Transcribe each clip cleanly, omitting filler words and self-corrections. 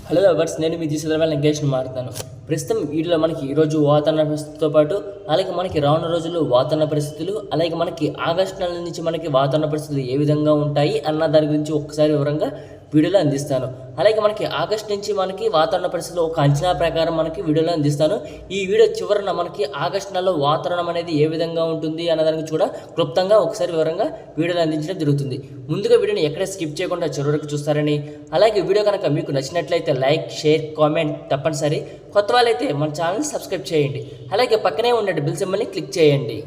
Hello lovers, నేను మీ జీసీల వెంకటేష్ మాట్లాడుతాను. ప్రస్తుతం వీటిలో మనకి ఈరోజు వాతావరణ పరిస్థితితో పాటు అలాగే మనకి రానున్న రోజుల్లో వాతావరణ పరిస్థితులు, అలాగే మనకి ఆగస్టు నెల నుంచి మనకి వాతావరణ పరిస్థితులు ఏ విధంగా ఉంటాయి అన్న దాని గురించి ఒక్కసారి వివరంగా వీడియోలో అందిస్తాను. అలాగే మనకి ఆగస్టు నుంచి మనకి వాతావరణ పరిస్థితులు ఒక అంచనా ప్రకారం మనకి వీడియోలో అందిస్తాను. ఈ వీడియో చివరన మనకి ఆగస్టు నెలలో వాతావరణం అనేది ఏ విధంగా ఉంటుంది అన్న దానికి కూడా క్లుప్తంగా ఒకసారి వివరంగా వీడియోలో అందించడం జరుగుతుంది. ముందుగా వీడియోని ఎక్కడ స్కిప్ చేయకుండా చివరి వరకు చూస్తారని, అలాగే వీడియో కనుక మీకు నచ్చినట్లయితే లైక్, షేర్, కామెంట్ తప్పనిసరి. కొత్త వాళ్ళైతే మన ఛానల్ని సబ్స్క్రైబ్ చేయండి. అలాగే పక్కనే ఉన్న బెల్ సింబల్ని క్లిక్ చేయండి.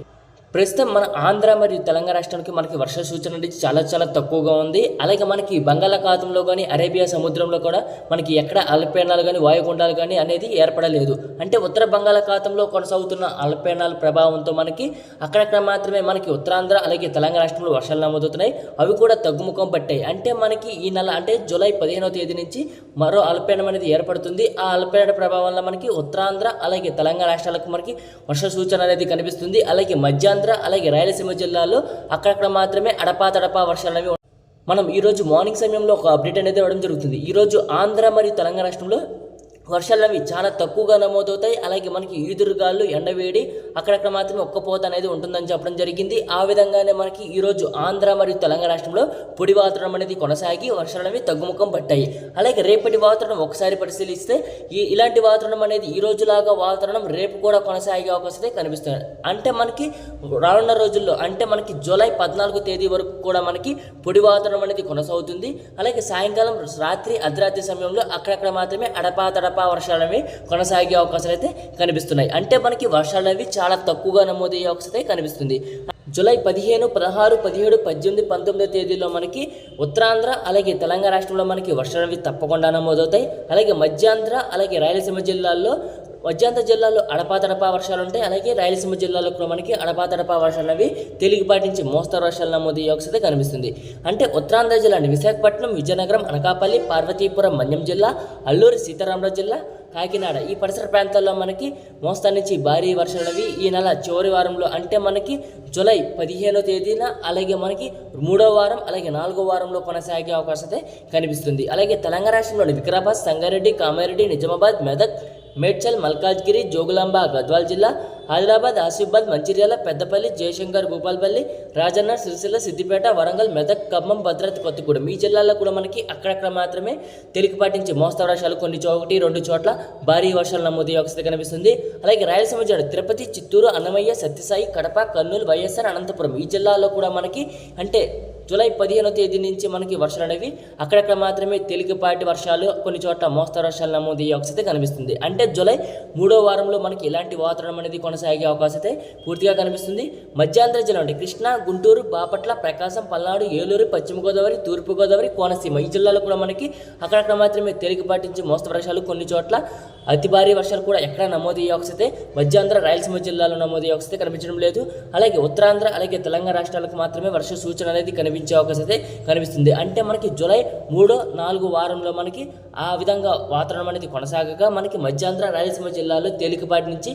ప్రస్తుతం మన ఆంధ్ర మరియు తెలంగాణ రాష్ట్రానికి మనకి వర్ష సూచన అనేది చాలా తక్కువగా ఉంది. అలాగే మనకి బంగాళాఖాతంలో కానీ అరేబియా సముద్రంలో కూడా మనకి ఎక్కడ అల్పపీడనాలు కానీ వాయుగుండాలు కానీ అనేది ఏర్పడలేదు. అంటే ఉత్తర బంగాళాఖాతంలో కొనసాగుతున్న అల్పపీడనాల ప్రభావంతో మనకి అక్కడక్కడ మాత్రమే మనకి ఉత్తరాంధ్ర అలాగే తెలంగాణ రాష్ట్రంలో వర్షాలు నమోదవుతున్నాయి. అవి కూడా తగ్గుముఖం పట్టాయి. అంటే మనకి ఈ నెల అంటే జూలై 15వ తేదీ నుంచి మరో అల్పపీడనం అనేది ఏర్పడుతుంది. ఆ అల్పపీడన ప్రభావం వల్ల మనకి ఉత్తరాంధ్ర అలాగే తెలంగాణ రాష్ట్రాలకు మనకి వర్ష సూచన అనేది కనిపిస్తుంది. అలాగే మధ్యాహ్నం అలాగే రాయలసీమ జిల్లాలో అక్కడక్కడ మాత్రమే అడపా వర్షాలు మనం ఈరోజు మార్నింగ్ సమయంలో ఒక అప్డేట్ అనేది ఇవ్వడం జరుగుతుంది. ఈరోజు ఆంధ్ర మరియు తెలంగాణ రాష్ట్రంలో వర్షాలు అవి చాలా తక్కువగా నమోదవుతాయి. అలాగే మనకి ఈదురుగాలు, ఎండవేడి అక్కడక్కడ మాత్రమే ఒక్కపోత అనేది ఉంటుందని చెప్పడం జరిగింది. ఆ విధంగానే మనకి ఈరోజు ఆంధ్ర మరియు తెలంగాణ రాష్ట్రంలో పొడి వాతావరణం అనేది కొనసాగి వర్షాలు అనేవి తగ్గుముఖం పట్టాయి. అలాగే రేపటి వాతావరణం ఒకసారి పరిశీలిస్తే ఇలాంటి వాతావరణం అనేది ఈ రోజులాగా వాతావరణం రేపు కూడా కొనసాగే అవకాశం కనిపిస్తుంది. అంటే మనకి రానున్న రోజుల్లో అంటే మనకి జూలై 14వ తేదీ వరకు కూడా మనకి పొడి వాతావరణం అనేది కొనసాగుతుంది. అలాగే సాయంకాలం, రాత్రి, అర్ధరాత్రి సమయంలో అక్కడక్కడ మాత్రమే అడపా వర్షాలు అనేవి కొనసాగే అవకాశాలు అయితే కనిపిస్తున్నాయి. అంటే మనకి వర్షాలు అనేవి చాలా తక్కువగా నమోదయ్యే అవకాశం అయితే కనిపిస్తుంది. జూలై 15, 16, 17, 18, 19 తేదీలో మనకి ఉత్తరాంధ్ర అలాగే తెలంగాణ రాష్ట్రంలో మనకి వర్షాలు అనేవి తప్పకుండా నమోదవుతాయి. అలాగే మధ్యాంధ్ర అలాగే రాయలసీమ జిల్లాల్లో అడపా వర్షాలు ఉంటాయి. అలాగే రాయలసీమ జిల్లాలో కూడా మనకి అడపా వర్షాలు అవి తేలికపాటి నుంచి మోస్తరు వర్షాలు నమోదయ్యే అవకాశం కనిపిస్తుంది. అంటే ఉత్తరాంధ్ర జిల్లా విశాఖపట్నం, విజయనగరం, అనకాపల్లి, పార్వతీపురం, మన్యం జిల్లా, అల్లూరి సీతారామరాజు జిల్లా, కాకినాడ ఈ పరిసర ప్రాంతాల్లో మనకి మోస్తరు నుంచి భారీ వర్షాలు ఈ నెల చివరి వారంలో అంటే మనకి జూలై 15వ తేదీన అలాగే మనకి 3వ వారం అలాగే 4వ వారంలో కొనసాగే అవకాశం కనిపిస్తుంది. అలాగే తెలంగాణ రాష్ట్రంలోని వికారాబాద్, సంగారెడ్డి, కామారెడ్డి, నిజామాబాద్, మెదక్, మేడ్చల్, మల్కాజ్గిరి, జోగులాంబ, గద్వాల్ జిల్లా, ఆదిలాబాద్, ఆసిఫాబాద్, మంచిర్యాల, పెద్దపల్లి, జయశంకర్, భూపాలపల్లి, రాజన్న, సిరిసిల్ల, సిద్దిపేట, వరంగల్, మెదక్, ఖమ్మం, భద్రాద్రి కొత్తగూడెం ఈ జిల్లాల్లో కూడా మనకి అక్కడక్కడ మాత్రమే తేలికపాటి నుంచి మోస్తరు వర్షాలు, కొన్ని 1-2 చోట్ల భారీ వర్షాలు నమోదయ్యే అవకాశం కనిపిస్తుంది. అలాగే రాయలసీమ జిల్లా తిరుపతి, చిత్తూరు, అన్నమయ్య, సత్యసాయి, కడప, కర్నూలు, వైఎస్ఆర్, అనంతపురం ఈ జిల్లాల్లో కూడా మనకి అంటే జూలై 15వ తేదీ నుంచి మనకి వర్షాలు అనేవి అక్కడక్కడ మాత్రమే తేలికపాటి వర్షాలు, కొన్ని చోట్ల మోస్తరు వర్షాలు నమోదయ్యే అవకాశం కనిపిస్తుంది. అంటే జూలై 3వ వారంలో మనకి ఇలాంటి వాతావరణం అనేది కొనసాగే అవకాశం పూర్తిగా కనిపిస్తుంది. మధ్యాంధ్ర జిల్లా అంటే కృష్ణా, గుంటూరు, బాపట్ల, ప్రకాశం, పల్నాడు, ఏలూరు, పశ్చిమ గోదావరి, తూర్పు గోదావరి, కోనసీమ ఈ జిల్లాలో కూడా మనకి అక్కడక్కడ మాత్రమే తేలికపాటి నుంచి మోస్తరు వర్షాలు, కొన్ని చోట్ల అతి భారీ వర్షాలు కూడా ఎక్కడ నమోదయ్యే అవకాశం మధ్యాంధ్ర, రాయలసీమ జిల్లాలో నమోదయ్యే అవకాశం కనిపించడం లేదు. అలాగే ఉత్తరాంధ్ర అలాగే తెలంగాణ రాష్ట్రాలకు మాత్రమే వర్ష సూచన అనేది కనిపించే అవకాశం కనిపిస్తుంది. అంటే మనకి జూలై 3, 4 వారంలో మనకి ఆ విధంగా వాతావరణం అనేది కొనసాగగా మనకి మధ్యాంధ్ర, రాయలసీమ జిల్లాలో తేలికపాటి నుంచి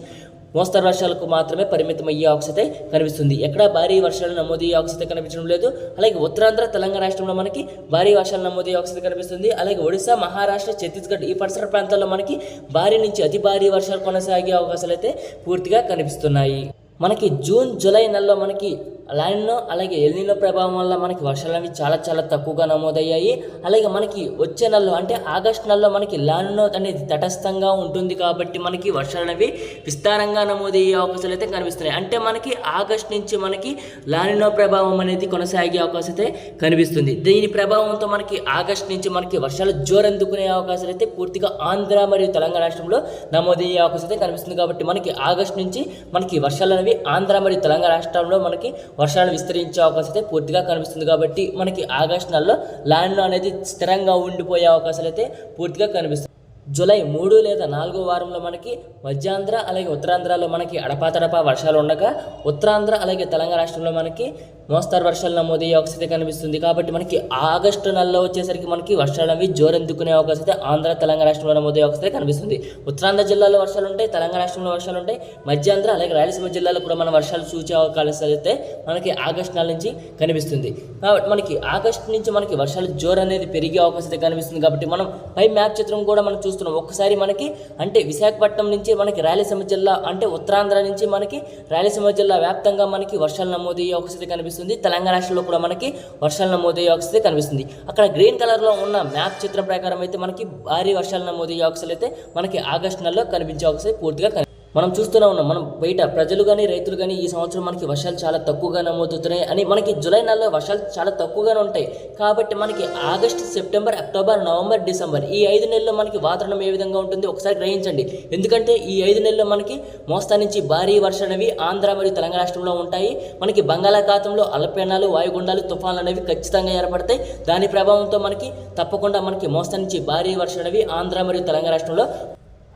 మోస్తరు వర్షాలకు మాత్రమే పరిమితం అయ్యే అవకాశం కనిపిస్తుంది. ఎక్కడ భారీ వర్షాలు నమోదయ్యే అవకాశం కనిపించడం లేదు. అలాగే ఉత్తరాంధ్ర, తెలంగాణ రాష్ట్రంలో మనకి భారీ వర్షాలు నమోదయ్యే అవకాశం కనిపిస్తుంది. అలాగే ఒడిశా, మహారాష్ట్ర, ఛత్తీస్గఢ్ ఈ పరిసర ప్రాంతాల్లో మనకి భారీ నుంచి అతి భారీ వర్షాలు కొనసాగే అవకాశాలు అయితే పూర్తిగా కనిపిస్తున్నాయి. మనకి జూన్, జూలై నెలలో మనకి లానినో అలాగే ఎల్నినో ప్రభావం వల్ల మనకి వర్షాలు అనేవి చాలా తక్కువగా నమోదయ్యాయి. అలాగే మనకి వచ్చే నెలలో అంటే ఆగస్టు నెలలో మనకి లానినో అనేది తటస్థంగా ఉంటుంది కాబట్టి మనకి వర్షాలు అనేవి విస్తారంగా నమోదయ్యే అవకాశాలు అయితే కనిపిస్తున్నాయి. అంటే మనకి ఆగస్టు నుంచి మనకి లానినో ప్రభావం అనేది కొనసాగే అవకాశం అయితే కనిపిస్తుంది. దీని ప్రభావంతో మనకి ఆగస్టు నుంచి మనకి వర్షాలు జోరందుకునే అవకాశాలు అయితే పూర్తిగా ఆంధ్ర మరియు తెలంగాణ రాష్ట్రంలో నమోదయ్యే అవకాశం అయితే కనిపిస్తుంది. కాబట్టి మనకి ఆగస్టు నుంచి మనకి వర్షాలు అనేవి ఆంధ్ర మరియు తెలంగాణ రాష్ట్రంలో మనకి వర్షాలు విస్తరించే అవకాశం అయితే పూర్తిగా కనిపిస్తుంది. కాబట్టి మనకి ఆగస్టు నెలలో లానినో అనేది స్థిరంగా ఉండిపోయే అవకాశాలు అయితే పూర్తిగా కనిపిస్తుంది. జూలై 3 లేదా 4 వారంలో మనకి మధ్యాంధ్ర అలాగే ఉత్తరాంధ్రలో మనకి అడపాతడపా వర్షాలు ఉండగా ఉత్తరాంధ్ర అలాగే తెలంగాణ రాష్ట్రంలో మనకి మోస్తారు వర్షాలు నమోదయ్యే అవకాశం కనిపిస్తుంది. కాబట్టి మనకి ఆగస్టు నెలలో వచ్చేసరికి మనకి వర్షాలు అవి జోరెందుకునే అవకాశం అయితే ఆంధ్ర తెలంగాణ రాష్ట్రంలో నమోదయ్యే అవకాశం కనిపిస్తుంది. ఉత్తరాంధ్ర జిల్లాలో వర్షాలు ఉంటాయి, తెలంగాణ రాష్ట్రంలో వర్షాలు ఉంటాయి, మధ్యాంధ్ర అలాగే రాయలసీమ జిల్లాలో కూడా మన వర్షాలు చూసే అవకాశాలు అయితే మనకి ఆగస్టు నెల నుంచి కనిపిస్తుంది. కాబట్టి మనకి ఆగస్టు నుంచి మనకి వర్షాలు జోరు అనేది పెరిగే అవకాశం అయితే కనిపిస్తుంది. కాబట్టి మనం పై మ్యాప్ చిత్రం కూడా మనం చూస్తున్నాం. ఒక్కసారి మనకి అంటే విశాఖపట్నం నుంచి మనకి రాయలసీమ జిల్లా అంటే ఉత్తరాంధ్ర నుంచి మనకి రాయలసీమ జిల్లా వ్యాప్తంగా మనకి వర్షాలు నమోదయ్యే అవకాశం కనిపిస్తుంది. తెలంగాణ రాష్ట్రంలో కూడా మనకి వర్షాలు నమోదయ్యే అవకాశం కనిపిస్తుంది. అక్కడ గ్రీన్ కలర్లో ఉన్న మ్యాప్ చిత్రం ప్రకారం అయితే మనకి భారీ వర్షాలు నమోదయ్యే అవకాశాలు అయితే మనకి ఆగస్టు నెలలో కనిపించే అవకాశం పూర్తిగా మనం చూస్తూనే ఉన్నాం. మనం బయట ప్రజలు కానీ రైతులు కానీ ఈ సంవత్సరం మనకి వర్షాలు చాలా తక్కువగా నమోదవుతున్నాయి అని మనకి జూలై నెలలో వర్షాలు చాలా తక్కువగానే ఉంటాయి. కాబట్టి మనకి August, September, October, November, December ఈ 5 నెలల్లో మనకి వాతావరణం ఏ విధంగా ఉంటుంది ఒకసారి గ్రహించండి. ఎందుకంటే ఈ 5 నెలల్లో మనకి మోస్తా నుంచి భారీ వర్షాలు అనేవి ఆంధ్ర మరియు తెలంగాణ రాష్ట్రంలో ఉంటాయి. మనకి బంగాళాఖాతంలో అల్పపీడనాలు, వాయుగుండాలు, తుఫాన్లు అనేవి ఖచ్చితంగా ఏర్పడతాయి. దాని ప్రభావంతో మనకి తప్పకుండా మనకి మోస్తా నుంచి భారీ వర్షాలు అనేవి ఆంధ్ర మరియు తెలంగాణ రాష్ట్రంలో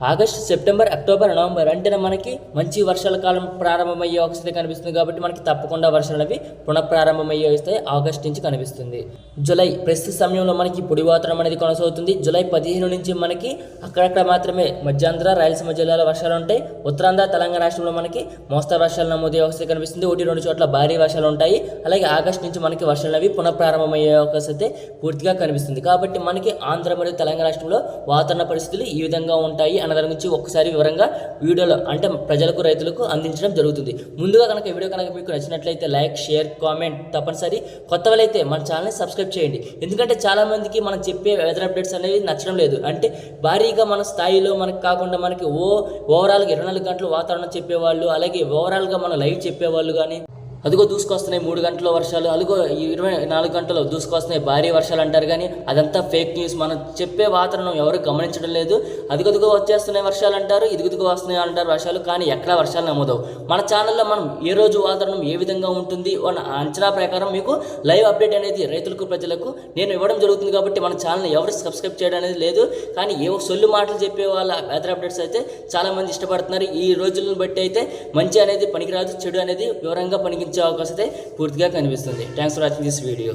ఆగస్టు, సెప్టెంబర్, అక్టోబర్, నవంబర్ అంటేనే మనకి మంచి వర్షాల కాలం ప్రారంభమయ్యే అవకాశం కనిపిస్తుంది. కాబట్టి మనకి తప్పకుండా వర్షాలు అవి పునఃప్రారంభమయ్యే వస్తాయి ఆగస్టు నుంచి కనిపిస్తుంది. జూలై ప్రస్తుత సమయంలో మనకి పొడి వాతావరణం అనేది కొనసాగుతుంది. జూలై 15 నుంచి మనకి అక్కడక్కడ మాత్రమే మధ్యాంధ్ర, రాయలసీమ జిల్లాలో వర్షాలు ఉంటాయి. ఉత్తరాంధ్ర, తెలంగాణ రాష్ట్రంలో మనకి మోస్తరు వర్షాలు నమోదయ్యే అవకాశం కనిపిస్తుంది. 1-2 చోట్ల భారీ వర్షాలు ఉంటాయి. అలాగే ఆగస్టు నుంచి మనకి వర్షాలు అవి పునఃప్రారంభమయ్యే అవకాశం అయితే పూర్తిగా కనిపిస్తుంది. కాబట్టి మనకి ఆంధ్ర మరియు తెలంగాణ రాష్ట్రంలో వాతావరణ పరిస్థితులు ఈ విధంగా ఉంటాయి అన్న దాని గురించి ఒక్కసారి వివరంగా వీడియోలో అంటే ప్రజలకు రైతులకు అందించడం జరుగుతుంది. ముందుగా కనుక వీడియో కనుక మీకు నచ్చినట్లయితే లైక్, షేర్, కామెంట్ తప్పనిసరి. కొత్త వాళ్ళైతే మన ఛానల్ని సబ్స్క్రైబ్ చేయండి. ఎందుకంటే చాలా మందికి మనం చెప్పే వెదర్ అప్డేట్స్ అనేవి నచ్చడం లేదు. అంటే భారీగా మన స్థాయిలో మనకు కాకుండా మనకి ఓవరాల్గా 24 గంటలు వాతావరణం చెప్పేవాళ్ళు, అలాగే ఓవరాల్గా మన లైవ్ చెప్పేవాళ్ళు కానీ అదిగో దూసుకొస్తున్నాయి 3 గంటల వర్షాలు, అదిగో 24 గంటలు దూసుకొస్తున్నాయి భారీ వర్షాలు అంటారు. కానీ అదంతా ఫేక్ న్యూస్. మనం చెప్పే వాతావరణం ఎవరు గమనించడం లేదు. అదిగదిగో వచ్చేస్తున్నాయి వర్షాలు అంటారు, ఇదిగదిగో వస్తున్నాయి అంటారు వర్షాలు, కానీ ఎక్కడా వర్షాలు నమోదవు. మన ఛానల్లో మనం ఏ రోజు వాతావరణం ఏ విధంగా ఉంటుంది అన్న అంచనా ప్రకారం మీకు లైవ్ అప్డేట్ అనేది రైతులకు ప్రజలకు నేను ఇవ్వడం జరుగుతుంది. కాబట్టి మన ఛానల్ ఎవరు సబ్స్క్రైబ్ చేయడం అనేది లేదు. కానీ ఏవో సొల్లు మాటలు చెప్పే వాళ్ళ వెదర్ అప్డేట్స్ అయితే చాలామంది ఇష్టపడుతున్నారు. ఈ రోజులను బట్టి అయితే మంచి అనేది పనికిరాదు, చెడు అనేది వివరంగా పనికి అవకాశం అయితే పూర్తిగా కనిపిస్తుంది. Thanks for watching this video.